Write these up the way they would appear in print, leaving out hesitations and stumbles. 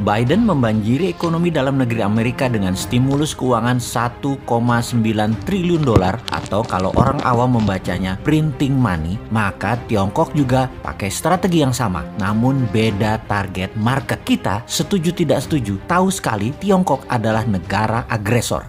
Biden membanjiri ekonomi dalam negeri Amerika dengan stimulus keuangan 1,9 triliun dolar, atau kalau orang awam membacanya printing money, maka Tiongkok juga pakai strategi yang sama, namun beda target market. Kita setuju tidak setuju, tahu sekali Tiongkok adalah negara agresor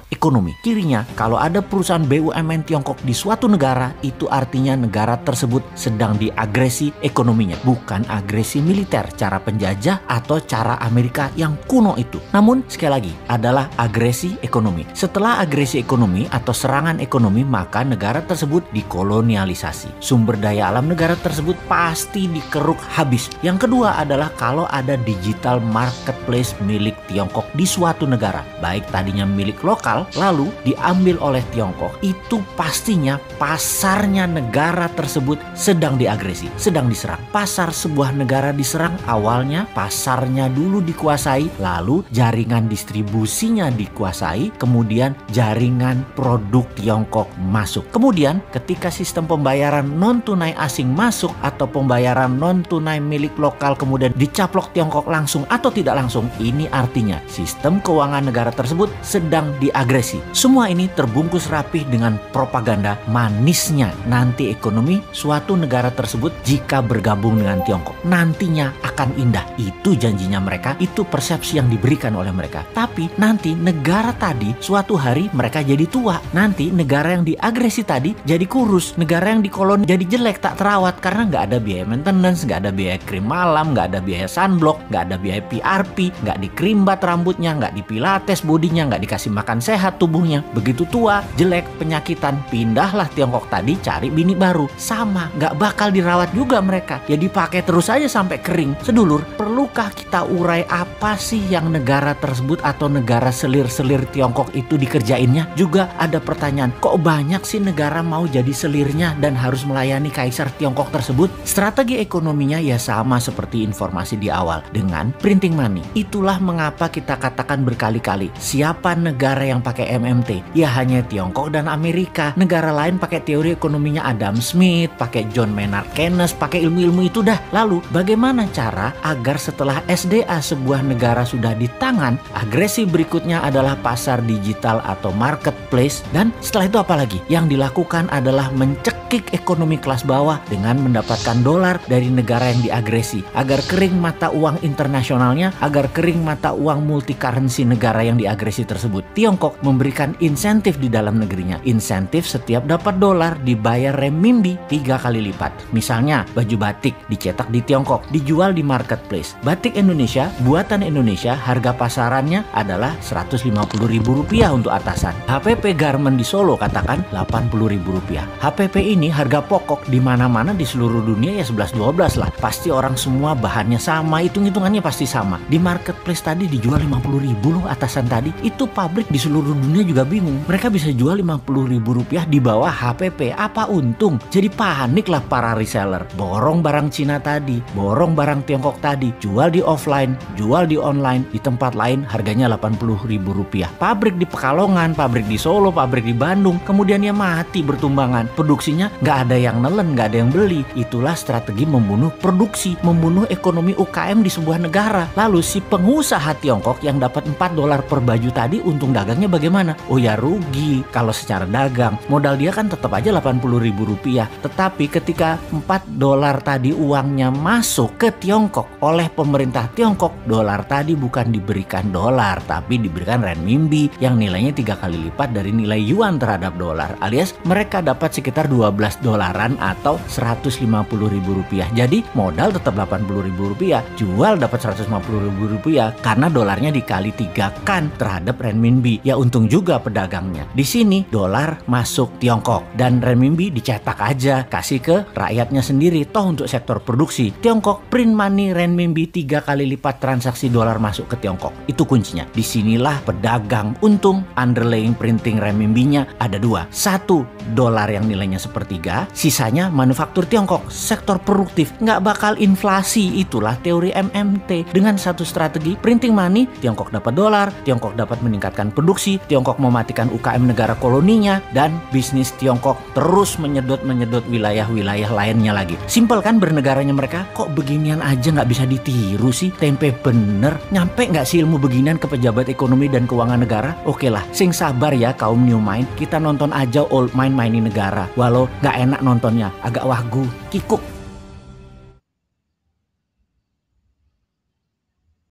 ekonomi. Kirinya, kalau ada perusahaan BUMN Tiongkok di suatu negara, itu artinya negara tersebut sedang diagresi ekonominya, bukan agresi militer, cara penjajah atau cara Amerika yang kuno itu. Namun sekali lagi adalah agresi ekonomi. Setelah agresi ekonomi atau serangan ekonomi, maka negara tersebut dikolonialisasi. Sumber daya alam negara tersebut pasti dikeruk habis. Yang kedua adalah kalau ada digital marketplace milik Tiongkok di suatu negara, baik tadinya milik lokal lalu diambil oleh Tiongkok, itu pastinya pasarnya negara tersebut sedang diagresi, sedang diserang. Pasar sebuah negara diserang, awalnya pasarnya dulu dikuasai, lalu jaringan distribusinya dikuasai, kemudian jaringan produk Tiongkok masuk. Kemudian ketika sistem pembayaran non-tunai asing masuk atau pembayaran non-tunai milik lokal kemudian dicaplok Tiongkok langsung atau tidak langsung, ini artinya sistem keuangan negara tersebut sedang diagresi. Semua ini terbungkus rapih dengan propaganda manisnya nanti ekonomi suatu negara tersebut jika bergabung dengan Tiongkok nantinya akan indah. Itu janjinya mereka, itu persepsi yang diberikan oleh mereka. Tapi nanti negara tadi suatu hari mereka jadi tua. Nanti negara yang diagresi tadi jadi kurus. Negara yang dikoloni jadi jelek, tak terawat karena nggak ada biaya maintenance, nggak ada biaya krim malam, nggak ada biaya sunblock, nggak ada biaya PRP, nggak dikrimbat rambutnya, nggak dipilates bodinya, nggak dikasih makan sehat tubuhnya. Begitu tua, jelek, penyakitan, pindahlah Tiongkok tadi cari bini baru. Sama, nggak bakal dirawat juga mereka. Ya dipakai terus aja sampai kering. Sedulur, perlukah kita urai apa sih yang negara tersebut atau negara selir-selir Tiongkok itu dikerjainnya? Juga ada pertanyaan, kok banyak sih negara mau jadi selirnya dan harus melayani kaisar Tiongkok tersebut? Strategi ekonominya ya sama seperti informasi di awal, dengan printing money. Itulah mengapa kita katakan berkali-kali, siapa negara yang pakai MMT? Ya hanya Tiongkok dan Amerika. Negara lain pakai teori ekonominya Adam Smith, pakai John Maynard Keynes, pakai ilmu-ilmu itu dah. Lalu bagaimana cara agar setelah SDA sebuah negara sudah di tangan, agresi berikutnya adalah pasar digital atau marketplace, dan setelah itu apa lagi? Yang dilakukan adalah mencekik ekonomi kelas bawah dengan mendapatkan dolar dari negara yang diagresi agar kering mata uang internasionalnya, agar kering mata uang multi currency negara yang diagresi tersebut. Tiongkok memberikan insentif di dalam negerinya. Insentif setiap dapat dolar dibayar renminbi 3 kali lipat. Misalnya baju batik dicetak di Tiongkok, dijual di marketplace. Batik Indonesia, buatan Indonesia, harga pasarannya adalah Rp150.000 untuk atasan. HPP Garment di Solo katakan Rp80.000. HPP ini harga pokok di mana-mana di seluruh dunia ya 11-12 lah. Pasti orang semua bahannya sama, hitung-hitungannya pasti sama. Di marketplace tadi dijual Rp50.000 loh atasan tadi. Itu pabrik di seluruh dunia juga bingung. Mereka bisa jual Rp50.000 di bawah HPP. Apa untung? Jadi panik lah para reseller. Borong barang Cina tadi, borong barang Tiongkok tadi, jual di offline, jual di online, di tempat lain harganya Rp80.000. Pabrik di Pekalongan, pabrik di Solo, pabrik di Bandung, kemudian ya mati bertumbangan. Produksinya nggak ada yang nelen, nggak ada yang beli. Itulah strategi membunuh produksi, membunuh ekonomi UKM di sebuah negara. Lalu si pengusaha Tiongkok yang dapat $4 per baju tadi, untung dagangnya bagaimana? Oh ya rugi kalau secara dagang. Modal dia kan tetap aja Rp80.000. Tetapi ketika $4 tadi uangnya masuk ke Tiongkok oleh pemerintah Tiongkok, dolar tadi bukan diberikan dolar, tapi diberikan renminbi yang nilainya 3 kali lipat dari nilai yuan terhadap dolar, alias mereka dapat sekitar $12 atau Rp150.000. Jadi modal tetap Rp80.000, jual dapat Rp150.000 karena dolarnya dikali 3 kan terhadap renminbi. Ya untung juga pedagangnya. Di sini dolar masuk Tiongkok dan renminbi dicetak aja, kasih ke rakyatnya sendiri. Toh untuk sektor produksi, Tiongkok print money renminbi 3 kali lipat transaksi dolar masuk ke Tiongkok. Itu kuncinya. Disinilah pedagang untung. Underlying printing renminbinya ada dua. Satu, dolar yang nilainya sepertiga, sisanya manufaktur Tiongkok, sektor produktif, nggak bakal inflasi. Itulah teori MMT. Dengan satu strategi printing money, Tiongkok dapat dolar, Tiongkok dapat meningkatkan produksi, Tiongkok mematikan UKM negara koloninya, dan bisnis Tiongkok terus menyedot wilayah-wilayah lainnya lagi. Simpel kan bernegaranya mereka? Kok beginian aja nggak bisa ditiru? tiru sih? Tempe bener. Nyampe nggak sih ilmu beginian ke pejabat ekonomi dan keuangan negara? Oke lah, sing sabar ya kaum new mind. Kita nonton aja old mind mainin negara. Walau nggak enak nontonnya, agak wagu, kikuk.